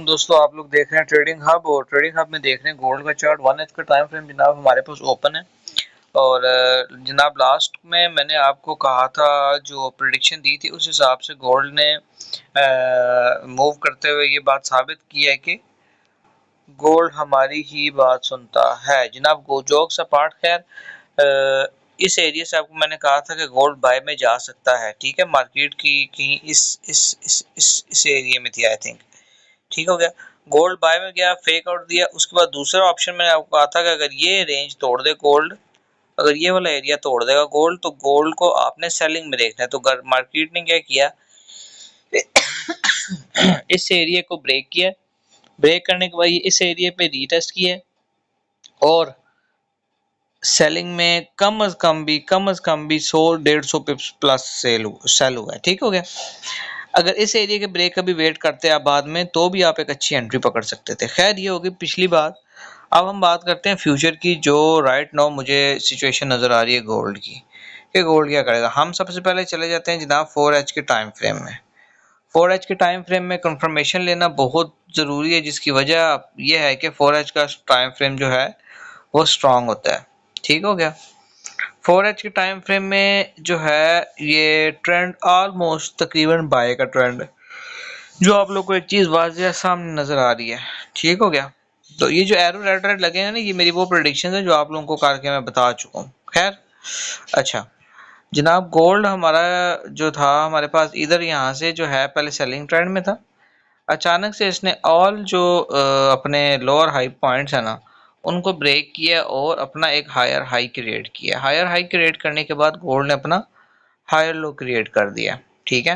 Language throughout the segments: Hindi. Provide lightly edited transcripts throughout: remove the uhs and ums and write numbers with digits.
दोस्तों, आप लोग देख रहे हैं ट्रेडिंग हब और ट्रेडिंग हब में देख रहे हैं गोल्ड का चार्ट 1 एच का टाइम फ्रेम जनाब हमारे पास ओपन है। और जनाब लास्ट में मैंने आपको कहा था, जो प्रेडिक्शन दी थी उस हिसाब से गोल्ड ने मूव करते हुए ये बात साबित की है कि गोल्ड हमारी ही बात सुनता है जनाब। गो जोक्स अपार्ट, खैर इस एरिया से आपको मैंने कहा था कि गोल्ड बाय में जा सकता है। ठीक है, मार्केट की कहीं इस एरिया में थी आई थिंक। ठीक हो गया, गोल्ड बाय में गया, फेक आउट दिया। उसके बाद दूसरा ऑप्शन मैंने आपको कहा था कि अगर ये रेंज तोड़ दे गोल्ड, अगर ये वाला एरिया तोड़ देगा गोल्ड, तो गोल्ड को आपने सेलिंग में देखना है। तो मार्केट ने क्या किया, इस एरिया को ब्रेक किया। ब्रेक करने के बाद ये इस एरिया पे रीटेस्ट किया और सेलिंग में कम से कम भी 100-150 पिप्स प्लस सेल हुआ है। ठीक हो गया, अगर इस एरिया के ब्रेक का भी वेट करते हैं आप बाद में, तो भी आप एक अच्छी एंट्री पकड़ सकते थे। खैर, ये होगी पिछली बात। अब हम बात करते हैं फ्यूचर की, जो राइट नाउ मुझे सिचुएशन नजर आ रही है गोल्ड की कि गोल्ड क्या करेगा। हम सबसे पहले चले जाते हैं जनाब 4H के टाइम फ्रेम में। 4H के टाइम फ्रेम में कंफर्मेशन लेना बहुत ज़रूरी है, जिसकी वजह यह है कि 4H का टाइम फ्रेम जो है वो स्ट्रांग होता है। ठीक हो गया, 4H के टाइम फ्रेम में जो है ये ट्रेंड ऑलमोस्ट तकरीबन बाय का ट्रेंड है, जो आप लोग को एक चीज़ वाज़िह सामने नज़र आ रही है। ठीक हो गया, तो ये जो एरो रेड रेड लगे हैं ना, ये मेरी वो प्रेडिक्शन है जो आप लोगों को करके मैं बता चुका हूँ। खैर, अच्छा जनाब, गोल्ड हमारा जो था, हमारे पास इधर यहाँ से जो है पहले सेलिंग ट्रेंड में था। अचानक से इसने ऑल जो अपने लोअर हाई पॉइंट्स है ना, उनको ब्रेक किया और अपना एक हायर हाई क्रिएट किया। हायर हाई क्रिएट करने के बाद गोल्ड ने अपना हायर लो क्रिएट कर दिया। ठीक है,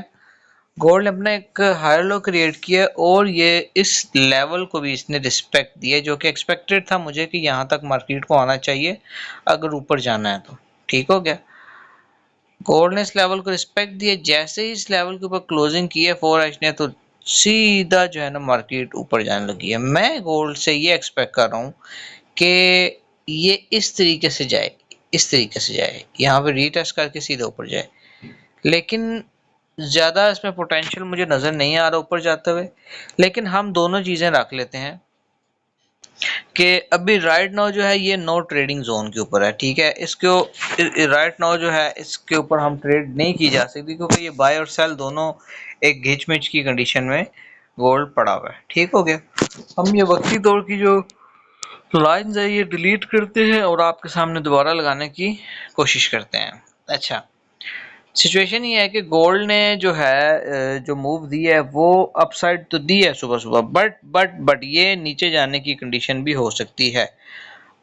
गोल्ड ने अपना एक हायर लो क्रिएट किया और ये इस लेवल को भी इसने रिस्पेक्ट दिया, जो कि एक्सपेक्टेड था मुझे कि यहाँ तक मार्केट को आना चाहिए अगर ऊपर जाना है तो। ठीक हो गया, गोल्ड ने इस लेवल को रिस्पेक्ट दिया। जैसे ही इस लेवल के ऊपर क्लोजिंग की है 4H ने, तो सीधा जो है ना मार्केट ऊपर जाने लगी है। मैं गोल्ड से ये एक्सपेक्ट कर रहा हूँ कि ये इस तरीके से जाए, इस तरीके से जाए, यहाँ पे रीटेस्ट करके सीधे ऊपर जाए। लेकिन ज़्यादा इसमें पोटेंशियल मुझे नज़र नहीं आ रहा ऊपर जाते हुए। लेकिन हम दोनों चीज़ें रख लेते हैं कि अभी राइट नाउ जो है ये नो ट्रेडिंग जोन के ऊपर है। ठीक है, इसको राइट नाउ जो है इसके ऊपर हम ट्रेड नहीं की जा सकती, क्योंकि ये बाय और सेल दोनों एक घिच मिच की कंडीशन में गोल्ड पड़ा हुआ है। ठीक हो गया, हम ये वक्ती तौर की जो लाइन्स है ये डिलीट करते हैं और आपके सामने दोबारा लगाने की कोशिश करते हैं। अच्छा, सिचुएशन ये है कि गोल्ड ने जो है जो मूव दी है वो अपसाइड तो दी है सुबह सुबह, बट ये नीचे जाने की कंडीशन भी हो सकती है।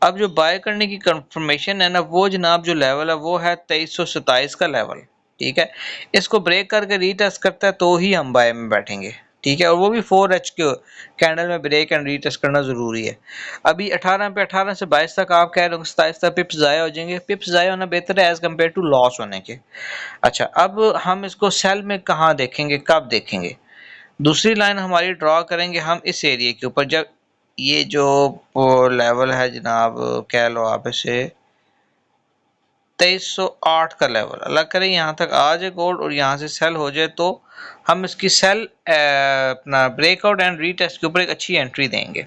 अब जो बाय करने की कंफर्मेशन है ना, वो जनाब जो लेवल है वो है 2327 का लेवल। ठीक है, इसको ब्रेक करके रीटेस्ट करता है तो ही हम बाय में बैठेंगे। ठीक है, और वो भी 4H के कैंडल में ब्रेक एंड रीटेस्ट करना जरूरी है। अभी 18 पे 18 से 22 तक आप कह रहे हो 27 तक पिप्स ज़ाया हो जाएंगे। पिप्स ज़ाया होना बेहतर है एज कम्पेयर टू लॉस होने के। अच्छा, अब हम इसको सेल में कहाँ देखेंगे, कब देखेंगे? दूसरी लाइन हमारी ड्रॉ करेंगे हम इस एरिया के ऊपर, जब ये जो लेवल है जनाब, कह लो आप इसे 2308 का लेवल, अलग करें, यहाँ तक आ जाए गोल्ड और यहाँ से सेल हो जाए, तो हम इसकी सेल अपना ब्रेकआउट एंड रीटेस्ट के ऊपर एक अच्छी एंट्री देंगे।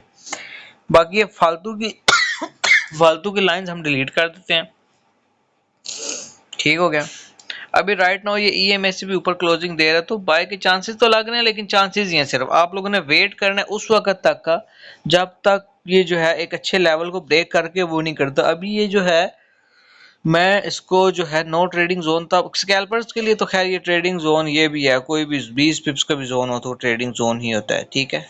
बाकी ये फालतू की लाइंस हम डिलीट कर देते हैं। ठीक हो गया, अभी राइट नाउ ये EMA से भी ऊपर क्लोजिंग दे रहा है, तो बाय के चांसेस तो लग रहे हैं, लेकिन चांसेस ही हैं। सिर्फ आप लोगों ने वेट करना है उस वक्त तक का जब तक ये जो है एक अच्छे लेवल को ब्रेक करके वो नहीं करता। अभी ये जो है, मैं इसको जो है नो ट्रेडिंग जोन था स्कैल्पर्स के लिए। तो खैर ये ट्रेडिंग जोन ये भी है, कोई भी 20 पिप्स का भी जोन हो तो ट्रेडिंग जोन ही होता है। ठीक है,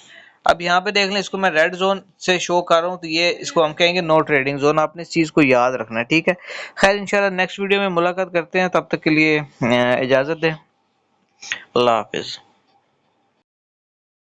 अब यहाँ पे देख लें, इसको मैं रेड जोन से शो कर रहा हूँ, तो ये इसको हम कहेंगे नो ट्रेडिंग जोन। आपने इस चीज़ को याद रखना है। ठीक है, खैर इंशाल्लाह नेक्स्ट वीडियो में मुलाकात करते हैं, तब तक के लिए इजाज़त दें। अल्लाह हाफिज़।